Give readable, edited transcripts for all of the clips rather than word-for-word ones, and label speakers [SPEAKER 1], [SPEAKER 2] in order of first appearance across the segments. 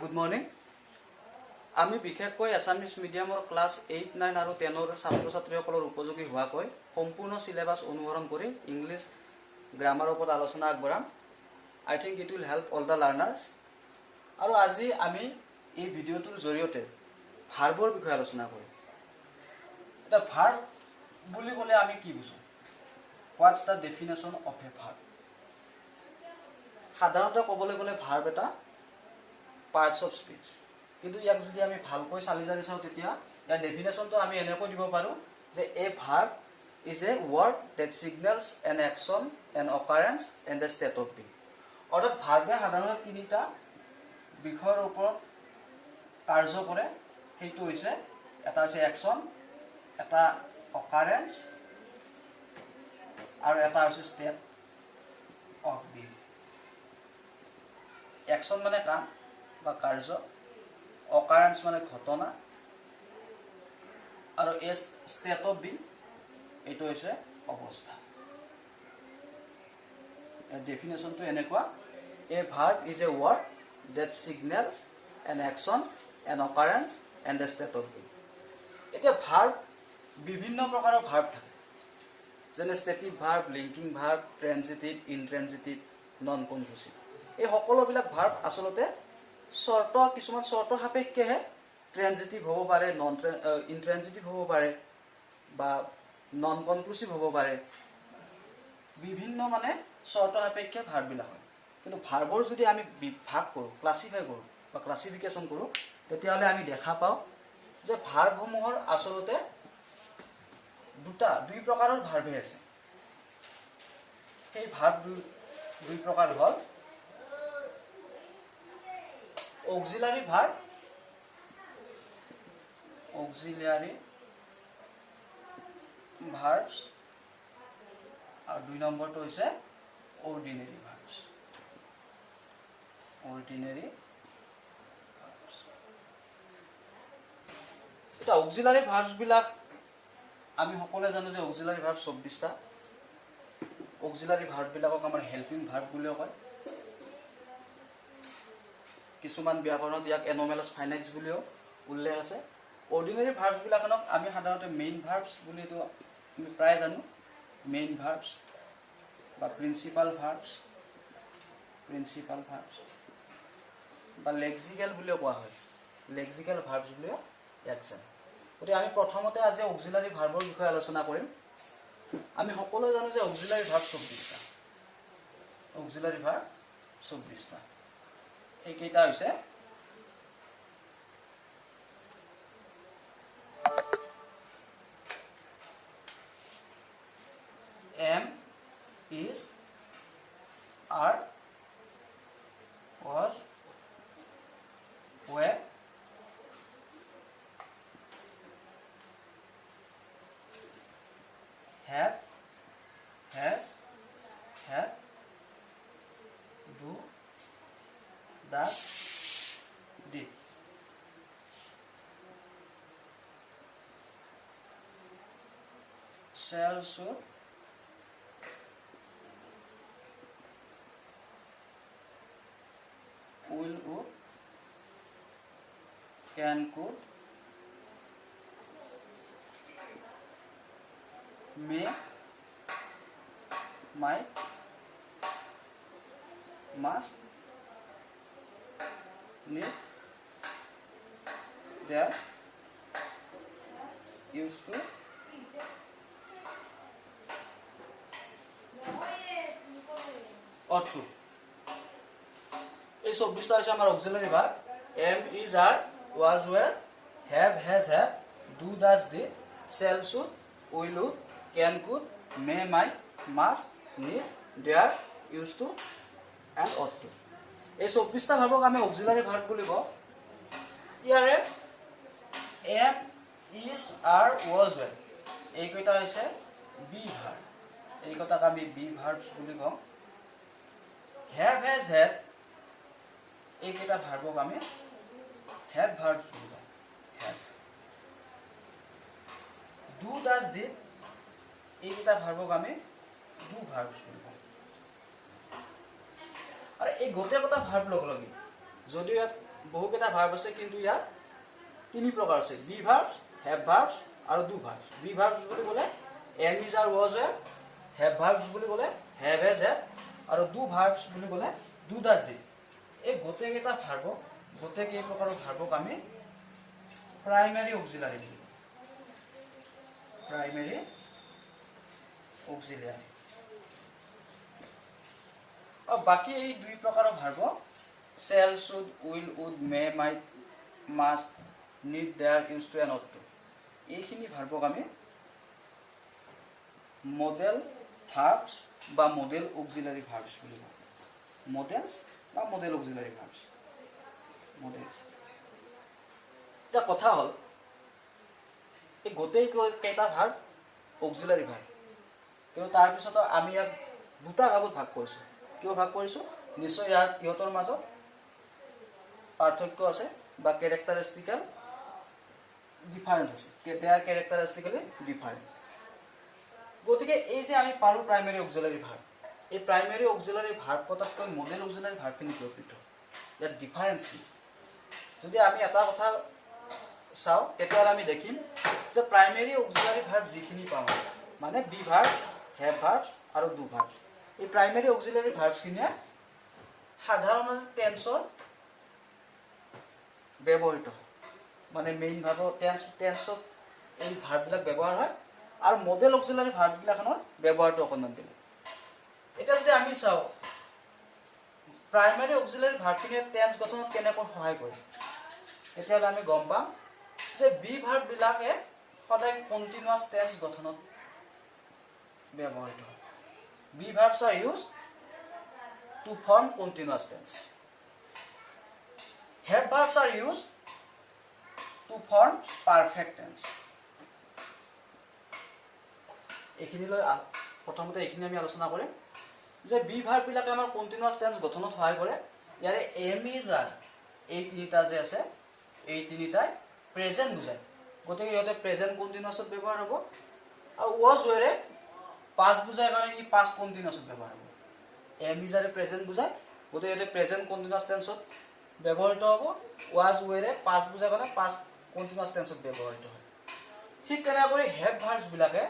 [SPEAKER 1] Good morning. আমি বিশেষকৈ Assamese মিডিয়ামৰ class 8, 9 আৰু 10ৰ ছাত্ৰ-ছাত্ৰীসকলৰ উপযোগী হোৱাকৈ সম্পূৰ্ণ সিলেবাছ অনুসৰণ কৰি ইংলিছ গ্ৰামাৰৰ ওপৰত আলোচনা আগবঢ়াম। I think it will help all the learners. আৰু আজি আমি এই ভিডিঅ'টোৰ জৰিয়তে ভাৰ্বৰ বিষয়ে আলোচনা কৰিম। এটা ভাৰ্ব বুলি ক'লে আমি কি বুজো? What's the definition of a verb? সাধাৰণতে ক'বলৈ গ'লে ভাৰ্ব এটা parts of speech. কিন্তু ইয়াক যদি আমি ভালকৈ চালি জাৰি চাওঁ তেতিয়া ইয়াৰ ডেফিনেশ্যনটো আমি এনেকৈ দিব পাৰোঁ যে a verb is a word that signals an action, an occurrence and the state of being. অৰ্থাৎ ভাৰ্বে সাধাৰণতে তিনিটা বিষয়ৰ ওপৰত কাৰ্য কৰে। সেইটো হৈছে এটা হৈছে একশ্যন, এটা অকাৰেঞ্চ আৰু এটা হৈছে ষ্টেট অফ বিং। একশ্যন মানে কাম বা কাৰ্য, অকাৰেঞ্চ মানে ঘটনা আৰু ষ্টেট অফ বিং এইটো হৈছে অৱস্থা। ডেফিনেশ্যনটো এনেকুৱা: a verb is a word that signals an action, an occurrence and the state of being. এতিয়া ভাৰ্ব বিভিন্ন প্ৰকাৰৰ ভাৰ্ব থাকে, যেনে ষ্টেটিভ ভাৰ্ব, লিংকিং ভাৰ্ব, ট্ৰেনজিটিভ, ইনট্ৰেনজিটিভ, নন কনক্লুচিভ। এই সকলোবিলাক ভাৰ্ব আচলতে কিছুমান চৰ্ত সাপেক্ষেহে ট্ৰেনজিটিভ হ'ব পাৰে, ইনট্ৰেনজিটিভ হ'ব পাৰে বা নন কনক্লুচিভ হ'ব পাৰে। বিভিন্ন চৰ্ত সাপেক্ষে ভাৰ্ববিলাক হয়। কিন্তু ভাৰ্বৰ যদি আমি বিভাগ কৰোঁ, ক্লাছিফাই কৰোঁ বা ক্লাছিফিকেশ্যন কৰোঁ, তেতিয়াহ'লে আমি দেখা পাওঁ যে ভাৰ্বসমূহৰ আচলতে দুই প্ৰকাৰৰ ভাৰ্বহে আছে। সেই ভাৰ্ব দুই প্ৰকাৰ হ'ল অক্সিলাৰী ভাৰ্ব আৰু 2 নম্বৰটো হৈছে অৰ্ডিনেৰী ভাৰ্বছ। এতিয়া অক্সিলাৰী ভাৰ্বছবিলাক আমি সকলোৱে জানো যে অক্সিলাৰী ভাৰ্ব 24টা। অক্সিলাৰী ভাৰ্ববিলাকক আমাৰ হেল্পিং ভাৰ্ব বুলিও কয়। কিছুমান ব্যাকৰণত ইয়াক এনমেলাছ ফাইনাইটছ বুলিও উল্লেখ আছে। অৰ্ডিনেৰী ভাৰ্বছবিলাকক আমি সাধাৰণতে মেইন ভাৰ্বছ বুলিতো আমি প্ৰায় জানো। মেইন ভাৰ্বছ বা প্ৰিন্সিপাল ভাৰ্বছ বা লেক্সিকেল বুলিও কোৱা হয়। লেক্সিকেল ভাৰ্বছ বুলিও ইয়াক জানো। গতিকে আমি প্ৰথমতে আজি অক্সিলাৰী ভাৰ্বৰ বিষয়ে আলোচনা কৰিম। আমি সকলোৱে জানো যে অক্সিলাৰী ভাৰ্ব 24টা। অক্সিলাৰী ভাৰ্ব 24টা। এইকেইটা হৈছে am, is, are, was, were, have, has, had, do, does, did. Shall, should, will, would, can, could, may, might, must, need, dare, used to, or to. এই 24টা হৈছে আমাৰ auxiliary verb. Am, is, are, was, were, have, has, have, do, does, did, shall, should, will, would, can, could, may, might, must, need, dare, use to and ought to. এই 24টা ভাৰ্বক আমি auxiliary verb বুলি কওঁ। ইয়াৰে am, is, are, was, were এইকেইটা হৈছে B verb. এইকেইটাক আমি বি ভাৰ্ব বুলি কওঁ। হেভ, হেজ, হেভ এইকেইটা ভাৰ্বক আমি হেভ ভাৰ্ব বুলি কওঁ। ডু, ডাজ, ডিড এইকেইটা ভাৰ্বক আমি ডু ভাৰ্ব বুলি কওঁ। আৰু এই গোটেই কথা ভাৰ্ব লগ লাগি যদিও ইয়াত বহুকেইটা ভাৰ্ব আছে, কিন্তু ইয়াৰ তিনি প্ৰকাৰ আছে, বি ভাৰ্বছ, হেভ ভাৰ্বছ আৰু ডু ভাৰ্বছ। বি ভাৰ্বছ বুলি ক'লে am is are was were, have verbs বুলি ক'লে হেভ হেজ হেড, আৰু ডু ভাৰ্বছ বুলি ক'লে ডু ডাজ ডিড। এই গোটেইকেইটা ভাৰ্বক, গোটেই কেই প্ৰকাৰৰ ভাৰ্বক আমি প্ৰাইমেৰী অক্সিলাৰী বুলি কওঁ। Primary auxiliary. আৰু বাকী এই দুই প্ৰকাৰৰ verb shall, should, will, would, may, might, must, need, dare, use to, and ought to, এইখিনি ভাৰ্বক আমি মডেল ভাৰ্বছ বা মডেল অক্সিলাৰী ভাৰ্বছ বুলি কওঁ। মডেলছ বা মডেল অক্সিলাৰী ভাৰ্বছ, মডেলছ। এতিয়া কথা হ'ল এই গোটেই কেইটা ভাৰ্ব অক্সিলাৰী ভাৰ্ব, কিন্তু তাৰপিছত আমি ইয়াক দুটা ভাগত ভাগ কৰিছোঁ। কিয় ভাগ কৰিছোঁ? নিশ্চয় ইহঁতৰ মাজত পাৰ্থক্য আছে বা কেৰেক্টাৰিষ্টিকেল ডিফাৰেঞ্চ আছে। They are characteristically difference. গতিকে এই যে আমি পালোঁ প্ৰাইমেৰী অক্সিলাৰী ভাৰ্ব, এই প্ৰাইমেৰী অক্সিলাৰী ভাৰ্ব পতাতকৈ মডেল অক্সিলাৰী ভাৰ্বখিনি কিয় পৃথক? ইয়াত ডিফাৰেঞ্চ কি? যদি আমি এটা কথা চাওঁ তেতিয়াহ'লে আমি দেখিম যে প্ৰাইমেৰী অক্সিলাৰী ভাৰ্ব যিখিনি পাওঁ, মানে বি ভাৰ্ব, হেভ ভাৰ্ব আৰু ডু ভাৰ্ব, এই প্ৰাইমেৰী অক্সিলাৰী ভাৰ্বছখিনিয়ে সাধাৰণতে টেন্সৰ ব্যৱহৃত হয়, মানে মেইন ভাৰ্বৰ টেন্সত এই ভাৰ্ববিলাক ব্যৱহাৰ হয়, আৰু মডেল অক্সিলাৰী ভাৰ্ববিলাখনৰ ব্যৱহাৰটো অকণমান বেলেগ। এতিয়া যদি আমি চাওঁ প্ৰাইমেৰী অক্সিলাৰী ভাৰ্বখিনিয়ে টেন্স গঠনত কেনেকৈ সহায় কৰে, তেতিয়াহ'লে আমি গম পাম যে বি ভাৰ্ববিলাকে সদায় কণ্টিনিউৱাছ টেন্স গঠনত ব্যৱহৃত হয়। Be verbs are use to form continuous tense. Have verbs are use to form perfect tense. এইখিনিলৈ প্ৰথমতে এইখিনি আমি আলোচনা কৰিম যে বি ভাৰ্ববিলাকে আমাৰ কণ্টিনিউৱাছ টেন্স গঠনত সহায় কৰে। ইয়াৰে এম ইজ আৰ এই তিনিটা যে আছে, এই তিনিটাই প্ৰেজেণ্ট বুজায়, গতিকে ইহঁতে প্ৰেজেণ্ট কণ্টিনিউৱাছত ব্যৱহাৰ হ'ব, আৰু ৱাজ ৱেৰে পাষ্ট বুজায় কাৰণে ই পাষ্ট কণ্টিনিউৱাছত ব্যৱহাৰ হ'ব। এম ইজ আৰে প্ৰেজেণ্ট বুজায়, গতিকে ইহঁতে প্ৰেজেণ্ট কণ্টিনিউৱাছ টেন্সত ব্যৱহৃত হ'ব। ৱাজ ৱেৰে পাষ্ট বুজায় কাৰণে পাষ্ট কণ্টিনিউৱাছ টেন্সত ব্যৱহৃত হয়। ঠিক তেনেকৈ হেভ ভাৰ্বছবিলাকে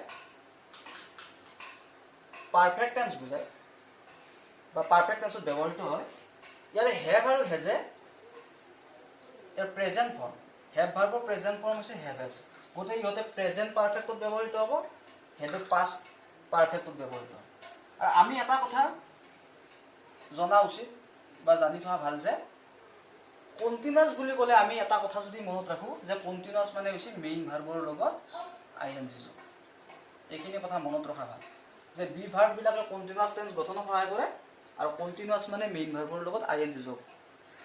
[SPEAKER 1] পাৰফেক্ট টেন্স বুজায় বা পাৰফেক্ট টেন্সত ব্যৱহৃত হয়। ইয়াৰে হেভ আৰু হেজে ইয়াৰ প্ৰেজেণ্ট ফৰ্ম, হেভ ভাৰ্বৰ প্ৰেজেণ্ট ফৰ্ম হৈছে হেভ হেজ, গতিকে ইহঁতে প্ৰেজেণ্ট পাৰফেক্টত ব্যৱহৃত হ'ব, হেভে পাষ্ট পাৰফেক্টত ব্যৱহৃত হ'ব। আৰু আমি এটা কথা জনা উচিত বা জানি থোৱা ভাল যে কণ্টিনিউৱাছ বুলি ক'লে আমি এটা কথা যদি মনত ৰাখোঁ যে কণ্টিনিউৱাছ মানে হৈছে মেইন ভাৰ্বৰ লগত ING যোগ। এইখিনি কথা মনত ৰখা ভাল যে বি ভাৰ্ববিলাকে কণ্টিনিউৱাছ টেন্স গঠনত সহায় কৰে, আৰু কণ্টিনিউৱাছ মানে মেইন ভাৰ্বৰ লগত ING যোগ।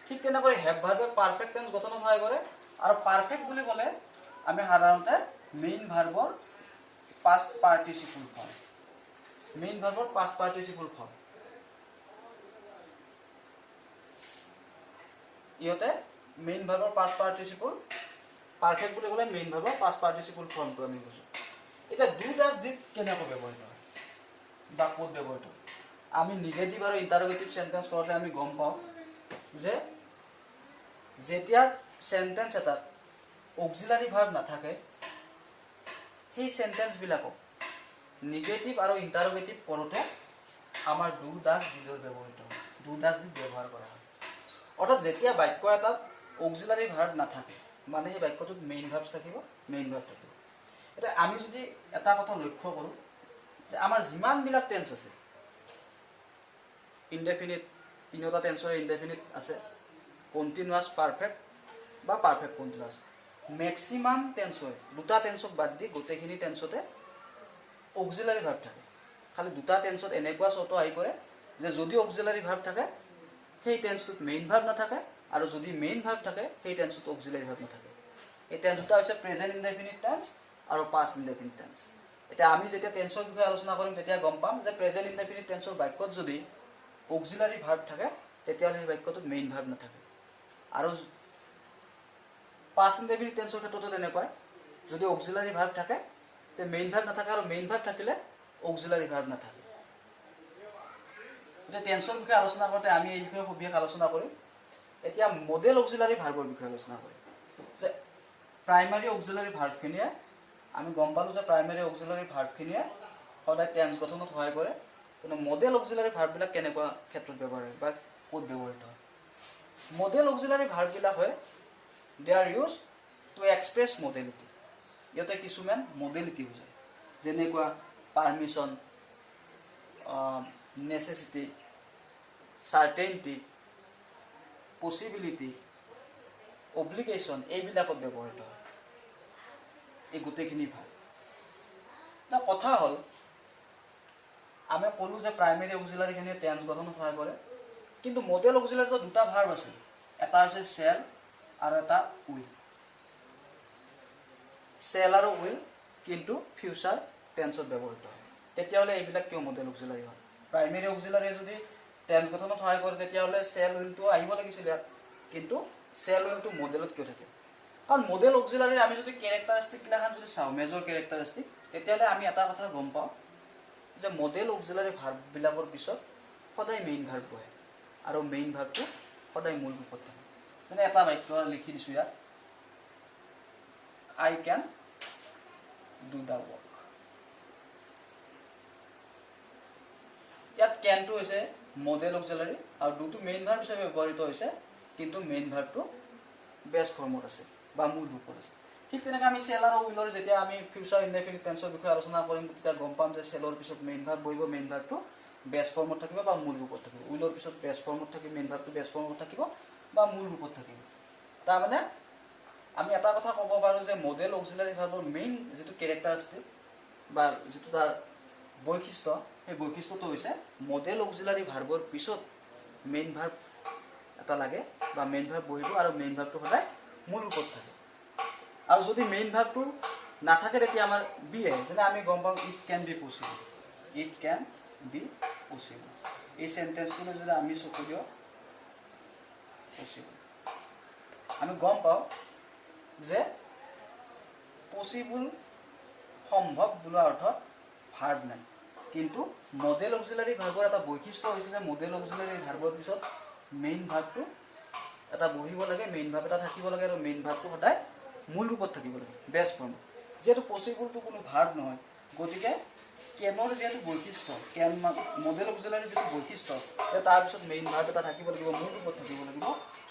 [SPEAKER 1] ঠিক তেনেকৈ হেভ ভাৰ্বে পাৰফেক্ট টেন্স গঠনত সহায় কৰে, আৰু পাৰফেক্ট বুলি ক'লে আমি সাধাৰণতে মেইন ভাৰ্বৰ পাষ্ট পাৰ্টিচিপল ফৰ্ম, মেইন ভাৰ্বৰ পাষ্ট পাৰ্টিচিপল ফৰ্ম, ইহঁতে মেইন ভাৰ্বৰ পাষ্ট পাৰ্টিচিপল, পাৰফেক্ট বুলি ক'লে মেইন ভাৰ্বৰ পাষ্ট পাৰ্টিচিপল ফৰ্মটো আমি বুজোঁ। এতিয়া ডু ডাজ ডিড কেনেকৈ ব্যৱহৃত হয় বা ক'ত ব্যৱহৃত হয়? আমি নিগেটিভ আৰু ইণ্টাৰগেটিভ চেণ্টেন্স কৰোঁতে আমি গম পাওঁ যে যেতিয়া চেণ্টেন্স এটাত অক্সিলাৰী ভাৰ্ব নাথাকে, সেই চেণ্টেন্সবিলাকক নিগেটিভ আৰু ইণ্টাৰগেটিভ কৰোঁতে আমাৰ ডু ডাজ ডিডৰ ব্যৱহৃত হয়, ডু ডাজ ডিড ব্যৱহাৰ কৰা হয়। অৰ্থাৎ যেতিয়া বাক্য এটাত অক্সিলাৰী ভাৰ্ব নাথাকে, মানে সেই বাক্যটোত মেইন ভাৰ্বছ থাকিব, মেইন ভাৰ্ব থাকিব। এতিয়া আমি যদি এটা কথা লক্ষ্য কৰোঁ যে আমাৰ যিমানবিলাক টেন্স আছে, ইনডেফিনিট, তিনিওটা টেন্সৰে ইনডেফিনিট আছে, কণ্টিনিউৱাছ, পাৰফেক্ট বা পাৰফেক্ট কণ্টিনিউৱাছ, মেক্সিমাম টেন্সৰ, দুটা টেন্সক বাদ দি গোটেইখিনি টেন্সতে অক্সিলাৰী ভাৰ্ব থাকে। খালি দুটা টেন্সত এনেকুৱা চৰ্ত আহি পৰে যে যদি অক্সিলাৰী ভাৰ্ব থাকে সেই টেন্সটোত মেইন ভাৰ্ব নাথাকে, আৰু যদি মেইন ভাৰ্ব থাকে সেই টেন্সটোত অক্সিলাৰী ভাৰ্ব নাথাকে। এই টেন্স দুটা হৈছে প্ৰেজেণ্ট ইনডেফিনিট টেন্স আৰু পাষ্ট ইনডেফিনিট টেন্স। এতিয়া আমি যেতিয়া টেন্সৰ বিষয়ে আলোচনা কৰিম তেতিয়া গম পাম যে প্ৰেজেণ্ট ইনডেফিনিট টেন্সৰ বাক্যত যদি অক্সিলাৰী ভাৰ্ব থাকে তেতিয়াহ'লে সেই বাক্যটোত মেইন ভাৰ্ব নাথাকে, আৰু পাষ্ট ইনডেফিনিট টেন্সৰ ক্ষেত্ৰতো তেনেকুৱাই, যদি অক্সিলাৰী ভাৰ্ব থাকে তে মেইন ভাৰ্ব নাথাকে, আৰু মেইন ভাৰ্ব থাকিলে অক্সিলাৰী ভাৰ্ব নাথাকে। এতিয়া টেন্সৰ বিষয়ে আলোচনা কৰোঁতে আমি এই বিষয়ে সবিশেষ আলোচনা কৰিম এতিয়া মডেল অক্সিলাৰী ভাৰ্বৰ বিষয়ে আলোচনা কৰিম যে প্ৰাইমাৰী অক্সিলাৰী ভাৰ্বখিনিয়ে আমি গম পালোঁ যে প্ৰাইমাৰী অক্সিলাৰী ভাৰ্বখিনিয়ে সদায় টেন্স গঠনত সহায় কৰে কিন্তু মডেল অক্সিলাৰী ভাৰ্ববিলাক কেনেকুৱা ক্ষেত্ৰত ব্যৱহাৰ হয় বা ক'ত ব্যৱহৃত হয় মডেল অক্সিলাৰী ভাৰ্ববিলাক হয় they R use to express modality ইয়াতে কিছুমান মডেলিটি বুজায় যেনেকুৱা permission necessity certainty possibility obligation এইবিলাকত ব্যৱহৃত হয় এই গোটেইখিনি ভাৰ্ব এটা কথা হ'ল আমি ক'লোঁ যে প্ৰাইমেৰী অক্সিলাৰীখিনিয়ে টেন্স গঠনত সহায় কৰে কিন্তু মডেল অক্সিলাৰীটো দুটা ভাৰ্ব আছে এটা হৈছে চেল আৰু এটা উইল চেল আৰু উইল কিন্তু ফিউচাৰ টেন্সত ব্যৱহৃত হয় তেতিয়াহ'লে এইবিলাক কিয় মডেল অক্সিলাৰী হয় প্ৰাইমেৰী অক্সিলাৰীয়ে যদি টেন্স গঠনত সহায় কৰে তেতিয়াহ'লে চেল উইলটো আহিব লাগিছিল ইয়াত কিন্তু চেল উইলটো মডেলত কিয় থাকে কাৰণ মডেল অক্সিলাৰীৰ আমি যদি কেৰেক্টাৰিষ্টিকগিলাখান যদি চাওঁ মেজৰ কেৰেক্টাৰিষ্টিক তেতিয়াহ'লে আমি এটা কথা গম পাওঁ যে মডেল অক্সিলাৰী ভাৰ্ববিলাকৰ পিছত সদায় মেইন ভাৰ্ব বহে আৰু মেইন ভাৰ্বটো সদায় মূল ৰূপত থাকে যেনে এটা বাক্য লিখি দিছোঁ ইয়াত I can do the work ইয়াত কেনটো হৈছে মডেল অক্সিলাৰী আৰু ডুটো মেইন ভাৰ্ব হিচাপে ব্যৱহৃত হৈছে কিন্তু মেইন ভাৰ্বটো বেষ্ট ফৰ্মত আছে বা মূল ৰূপত আছে ঠিক তেনেকৈ আমি চেল আৰু উইলৰ যেতিয়া আমি ফিউচাৰ ইনডেফিনিট টেন্সৰ বিষয়ে আলোচনা কৰিম তেতিয়া গম পাম যে চেলৰ পিছত মেইন ভাৰ্ব বহিব মেইন ভাৰ্বটো বেষ্ট ফৰ্মত থাকিব বা মূল ৰূপত থাকিব উইলৰ পিছত বেষ্ট ফৰ্মত থাকিব মেইন ভাৰ্বটো বেষ্ট ফৰ্মত থাকিব বা মূল ৰূপত থাকিব তাৰমানে আমি এটা কথা ক'ব পাৰোঁ যে মডেল অক্সিলাৰী ভাৰ্বৰ মেইন যিটো কেৰেক্টাৰিষ্টিক বা যিটো তাৰ বৈশিষ্ট্য সেই বৈশিষ্ট্যটো হৈছে মডেল অক্সিলাৰী ভাৰ্বৰ পিছত মেইন ভাৰ্ব এটা লাগে বা মেইন ভাৰ্ব বহিব আৰু মেইন ভাৰ্বটো সদায় মূল ৰূপত থাকে আৰু যদি মেইন ভাৰ্বটো নাথাকে তেতিয়া আমাৰ বি আহে যেনে আমি গম পাওঁ it can be possible it can be possible এই চেণ্টেন্সটো যদি আমি চকু দিওঁ পচিবল আমি গম পাওঁ যে পচিবল সম্ভৱ বোলা অৰ্থত ভাৰ্ব নাই কিন্তু মডেল অক্সিলাৰী ভাৰ্বৰ এটা বৈশিষ্ট্য হৈছে যে মডেল অক্সিলাৰী ভাৰ্বৰ পিছত মেইন ভাৰ্বটো এটা বহিব লাগে মেইন ভাৰ্ব এটা থাকিব লাগে আৰু মেইন ভাৰ্বটো সদায় মূল ৰূপত থাকিব লাগে বেষ্ট ফৰ্ম যিহেতু পচিবলটো কোনো ভাৰ্ব নহয় গতিকে কেনৰ যিহেতু বৈশিষ্ট্য কেন মডেল অক্সিলাৰীৰ যিটো বৈশিষ্ট্য যে তাৰপিছত মেইন ভাৰ্ব এটা থাকিব লাগিব মূল ৰূপত থাকিব লাগিব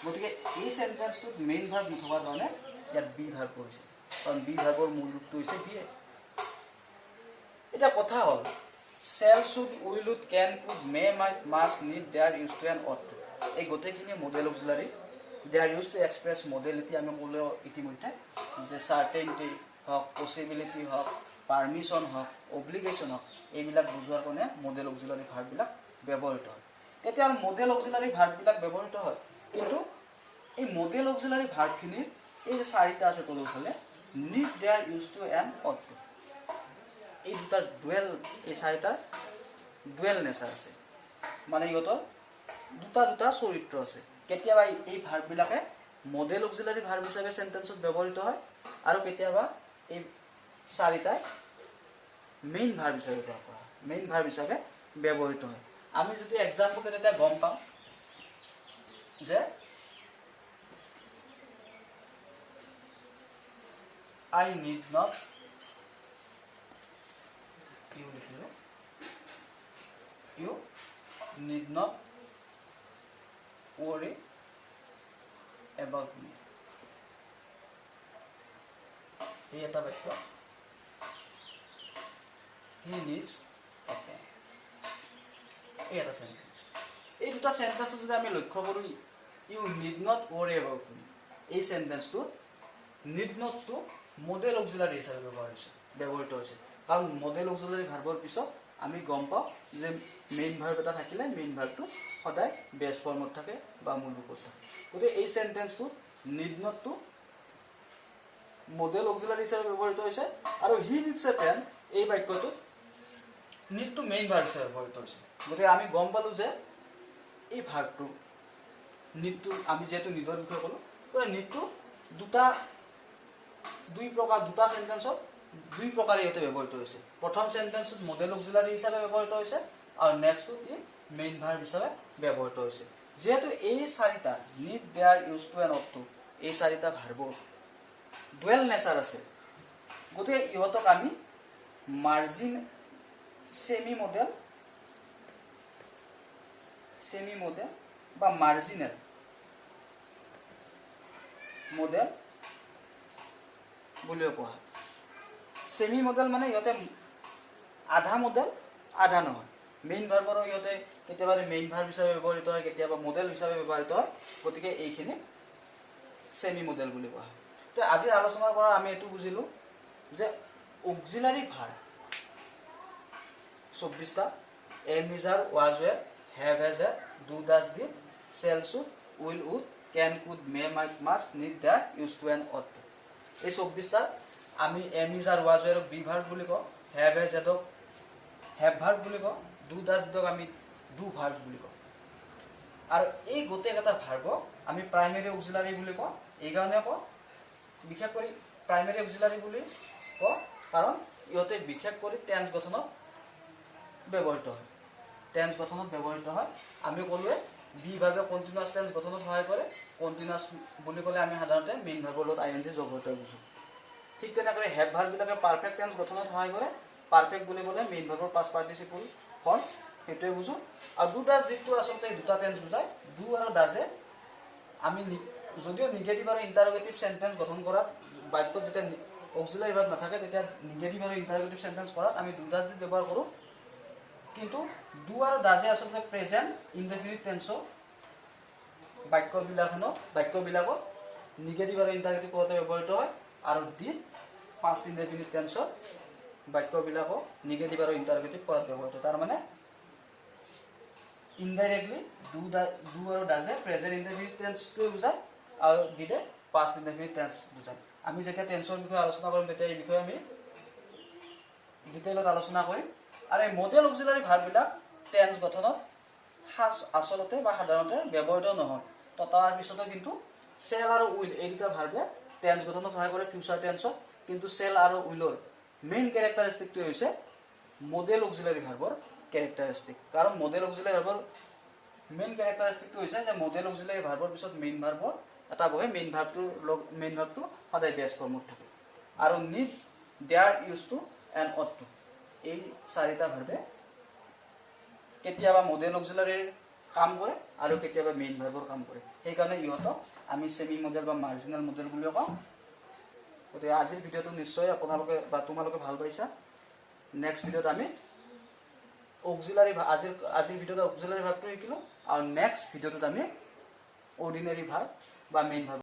[SPEAKER 1] গতিকে এই চেণ্টেন্সটোত মেইন ভাৰ্ব নথকাৰ কাৰণে ইয়াত বি ভাৰ্ব পৰিছে কাৰণ বি ভাৰ্বৰ মূল ৰূপটো হৈছে বি এতিয়া কথা হ'ল shall should will would can could may might must need De R use to and ought এই গোটেইখিনি modal auxiliary De R use to express modality আমি ক'লেও ইতিমধ্যে যে চাৰ্টেইনিটি হওক পচিবিলিটি হওক পাৰ্মিশ্যন হওক অব্লিগেশ্যন হওক এইবিলাক বুজোৱাৰ কাৰণে মডেল অক্সিলাৰী ভাৰ্ববিলাক ব্যৱহৃত হয় তেতিয়া মডেল অক্সিলাৰী ভাৰ্ববিলাক ব্যৱহৃত হয় কিন্তু এই মডেল অক্সিলাৰী ভাৰ্বখিনিৰ এই যে চাৰিটা আছে তলৰফালে need De R use to and ought এই দুটাৰ ডুৱেল এই চাৰিটাৰ ডুৱেল নেচাৰ আছে মানে ইহঁতৰ দুটা দুটা চৰিত্ৰ আছে কেতিয়াবা এই ভাৰ্ববিলাকে মডেল অক্সিলাৰী ভাৰ্ব হিচাপে চেণ্টেন্সত ব্যৱহৃত হয় আৰু কেতিয়াবা এই চাৰিটাই মেইন ভাৰ্ব হিচাপে ব্যৱহাৰ কৰা হয় মেইন ভাৰ্ব হিচাপে ব্যৱহৃত হয় আমি যদি এক্সাম্পল তেতিয়া গম পাম যে I need not you need not worry about me এই এটা বাক্য he needs a pen এই এটা সেন্টেন্স এই দুটা সেন্টেন্স যদি আমি লক্ষ্য কৰো you need not worry about me এই সেন্টেন্সটো need not to model auxiliary হিচাপে ব্যৱহৃত হৈছে কাৰণ মডেল অক্সিলাৰী ভাৰ্বৰ পিছত আমি গম পাওঁ যে মেইন ভাৰ্ব এটা থাকিলে মেইন ভাৰ্বটো সদায় বেষ্ট ফৰ্মত থাকে বা মূল ৰূপত থাকে গতিকে এই চেণ্টেন্সটো need not to modal auxiliary হিচাপে ব্যৱহৃত হৈছে আৰু হি নিডছ এ পেন এই বাক্যটো নিড টু মেইন ভাৰ্ব হিচাপে ব্যৱহৃত হৈছে গতিকে আমি গম পালোঁ যে এই ভাৰ্বটো নিডটো আমি যিহেতু নিডৰ বিষয়ে ক'লোঁ গতিকে নিডটো দুই প্ৰকাৰ দুটা চেণ্টেন্সত দুই প্ৰকাৰে ইয়াতে ব্যৱহৃত হৈছে প্ৰথম চেণ্টেন্সত মডেল অক্সিলাৰী হিচাপে ব্যৱহৃত হৈছে আৰু নেক্সটটো ই মেইন ভাৰ্ব হিচাপে ব্যৱহৃত হৈছে যেহেতু এই চাৰিটা need dare used to and ought to এই চাৰিটা ভাৰ্বৰ ডুৱেল নেচাৰ আছে, গতিকে ইহঁতক আমি মাৰ্জিন সেমি মডেল বা মাৰ্জিনেল মডেল বুলিও কোৱা হয়। সেমি মডেল মানে ইহঁতে আধা মডেল আধা নহয়। মেইন ভাৰ্বৰো ইহঁতে কেতিয়াবা মেইন ভাৰ্ব হিচাপে ব্যৱহৃত হয়, কেতিয়াবা মডেল হিচাপে ব্যৱহৃত হয়, গতিকে এইখিনি সেমি মডেল বুলি কোৱা হয়। তো আজিৰ আলোচনাৰ পৰা আমি এইটো বুজিলো যে অক্সিলাৰী ভাৰ্ব 24টা am is are was were have has a do does did shall should will would can could may might must need that use to and ought to. এই 24টা আমি এম ইজ আৰ ৱাজ ৱেৰক be verb বুলি কওঁ, have has এডক have verb বুলি কওঁ, do does ডিডক আমি ডু ভাৰ্ব বুলি কওঁ। আৰু এই গোটেইকেইটা ভাৰ্বক আমি প্ৰাইমেৰী অক্সিলাৰী বুলি কওঁ। এইকাৰণে কওঁ বিশেষ কৰি প্ৰাইমেৰী অক্সিলাৰী বুলি কওঁ কাৰণ ইহঁতে বিশেষ কৰি টেন্স গঠনত ব্যৱহৃত হয়। টেন্স গঠনত ব্যৱহৃত হয়। আমি ক'লোৱে বি ভাৰ্বে কণ্টিনিউৱাছ টেন্স গঠনত সহায় কৰে। কণ্টিনিউৱাছ বুলি ক'লে আমি সাধাৰণতে মেইন ভাৰ্বৰ লগত আই এন জি যোগ হৈ বুজোঁ। ঠিক তেনেকৈ হেভ ভাৰ্ববিলাকে পাৰফেক্ট টেন্স গঠনত সহায় কৰে। পাৰফেক্ট বুলি ক'লে মেইন ভাৰ্বৰ পাষ্ট পাৰ্টিচিপল ফৰ্ম, সেইটোৱে বুজোঁ। আৰু ডু ডাজ ডিডটো আচলতে দুটা টেন্স বুজায়। ডু আৰু ডাজে আমি যদিও নিগেটিভ আৰু ইণ্টাৰগেটিভ চেণ্টেন্স গঠন কৰাত বাক্যত যেতিয়া অক্সিলাৰী ভাৰ্ব নাথাকে তেতিয়া নিগেটিভ আৰু ইণ্টাৰগেটিভ চেণ্টেন্স কৰাত আমি ডু ডাজ ডিড ব্যৱহাৰ কৰোঁ। কিন্তু ডু আৰু ডাজে আচলতে প্ৰেজেণ্ট ইনডেফিনিট টেন্সৰ বাক্যবিলাকত নিগেটিভ আৰু ইণ্টাৰগেটিভ কৰোঁতে ব্যৱহৃত হয়। আৰু ডিড পাষ্ট ইনডেফিনিট টেন্সৰ বাক্যবিলাকক নিগেটিভ আৰু ইণ্টাৰগেটিভ কৰাত ব্যৱহৃত হয়। তাৰমানে ইনডাইৰেক্টলি ডু আৰু ডাজে প্ৰেজেণ্ট ইনডেফিনিট টেন্সটোৱে বুজায় আৰু ডিডে পাষ্ট ইনডেফিনিট টেন্স বুজায়। আমি যেতিয়া টেন্সৰ বিষয়ে আলোচনা কৰিম তেতিয়া এই বিষয়ে আমি ডিটেইলত আলোচনা কৰিম। আৰু এই মডেল অক্সিলাৰী ভাৰ্ববিলাক টেন্স গঠনত আচলতে বা সাধাৰণতে ব্যৱহৃত নহয়। তো তাৰ পিছতে কিন্তু চেল আৰু উইল এই দুটা ভাৰ্বে টেন্স গঠনত সহায় কৰে ফিউচাৰ টেন্সত। কিন্তু চেল আৰু উইলৰ মেইন কেৰেক্টাৰিষ্টিকটোৱে হৈছে মডেল অক্সিলাৰী ভাৰ্বৰ কেৰেক্টাৰিষ্টিক। কাৰণ মডেল অক্সিলাৰী ভাৰ্বৰ মেইন কেৰেক্টাৰিষ্টিকটো হৈছে যে মডেল অক্সিলাৰী ভাৰ্বৰ পিছত মেইন ভাৰ্বৰ এটা বহে। মেইন ভাৰ্বটো সদায় বেছ ফৰ্মত থাকে। আৰু need dare used to and ought to এই চাৰিটা ভাৰ্বে কেতিয়াবা মডেল অক্সিলাৰীৰ কাম কৰে আৰু কেতিয়াবা মেইন ভাৰ্বৰ কাম কৰে। সেইকাৰণে ইহঁতক আমি ছেমি মডেল বা মাৰ্জিনেল মডেল বুলিও কওঁ। গতিকে আজিৰ ভিডিঅ'টো নিশ্চয় আপোনালোকে বা তোমালোকে ভাল পাইছা। নেক্সট ভিডিঅ'ত আমি আজিৰ ভিডিঅ'ত অক্সিলাৰী ভাৰ্বটো শিকিলোঁ আৰু নেক্সট ভিডিঅ'টোত আমি অৰ্ডিনেৰী ভাৰ্ব বা মেইন ভাৰ্ব